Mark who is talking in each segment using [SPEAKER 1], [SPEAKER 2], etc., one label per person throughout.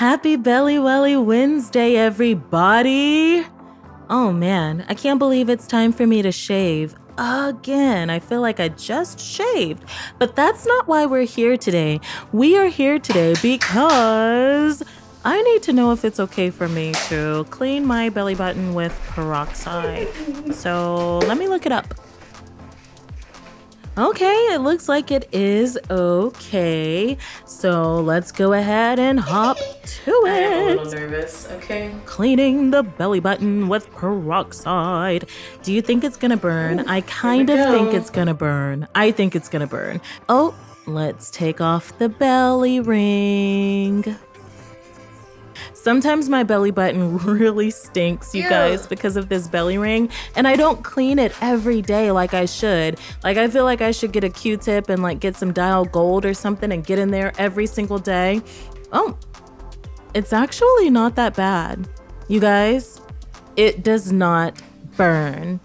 [SPEAKER 1] Happy Belly Welly Wednesday, everybody! Oh man, I can't believe it's time for me to shave again. I feel like I just shaved, but that's not why we're here today. We are here today because I need to know if it's okay for me to clean my belly button with peroxide. So let me look it up. Okay, it looks like it is okay. So let's go ahead and hop to it.
[SPEAKER 2] I am a little nervous, okay?
[SPEAKER 1] Cleaning the belly button with peroxide. Do you think it's gonna burn? I kind of think it's gonna burn. I think it's gonna burn. Oh, let's take off the belly ring. Sometimes my belly button really stinks, you guys, because of this belly ring, and I don't clean it every day like I should. Like, I feel like I should get a Q-tip and like get some dial gold or something and get in there every single day. Oh, it's actually not that bad. You guys, it does not burn.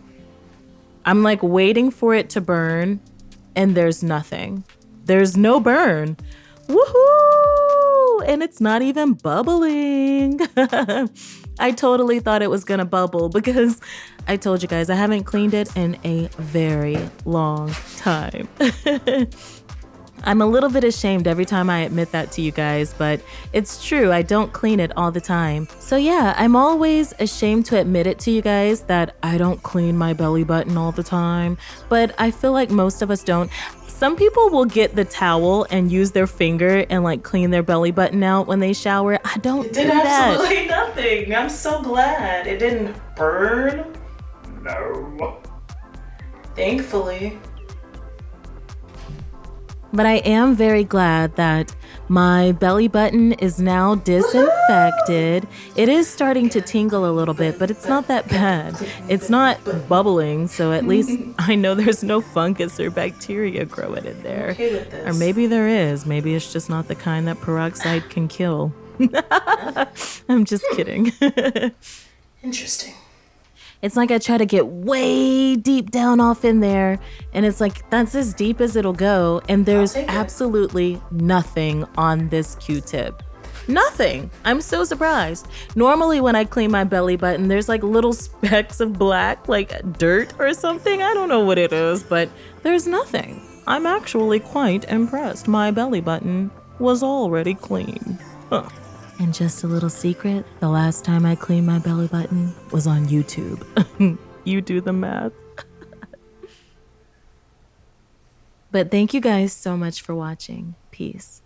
[SPEAKER 1] I'm like waiting for it to burn and there's nothing. There's no burn. Woohoo! And it's not even bubbling. I totally thought it was gonna bubble because I told you guys I haven't cleaned it in a very long time. I'm a little bit ashamed every time I admit that to you guys, but it's true, I don't clean it all the time. So yeah, I'm always ashamed to admit it to you guys that I don't clean my belly button all the time, but I feel like most of us don't. Some people will get the towel and use their finger and like clean their belly button out when they shower. I don't do that. It did
[SPEAKER 2] absolutely nothing. I'm so glad. It didn't burn. No. Thankfully.
[SPEAKER 1] But I am very glad that my belly button is now disinfected. It is starting to tingle a little bit, but it's not that bad. It's not bubbling, so at least I know there's no fungus or bacteria growing in there.
[SPEAKER 2] Okay with this.
[SPEAKER 1] Or maybe there is. Maybe it's just not the kind that peroxide can kill. I'm just kidding.
[SPEAKER 2] Interesting.
[SPEAKER 1] It's like I try to get way deep down off in there, and it's like that's as deep as it'll go, and there's absolutely nothing on this Q-tip. Nothing. I'm so surprised. Normally when I clean my belly button, there's like little specks of black, like dirt or something. I don't know what it is, but there's nothing. I'm actually quite impressed. My belly button was already clean. Huh. And just a little secret, the last time I cleaned my belly button was on YouTube. You do the math. But thank you guys so much for watching. Peace.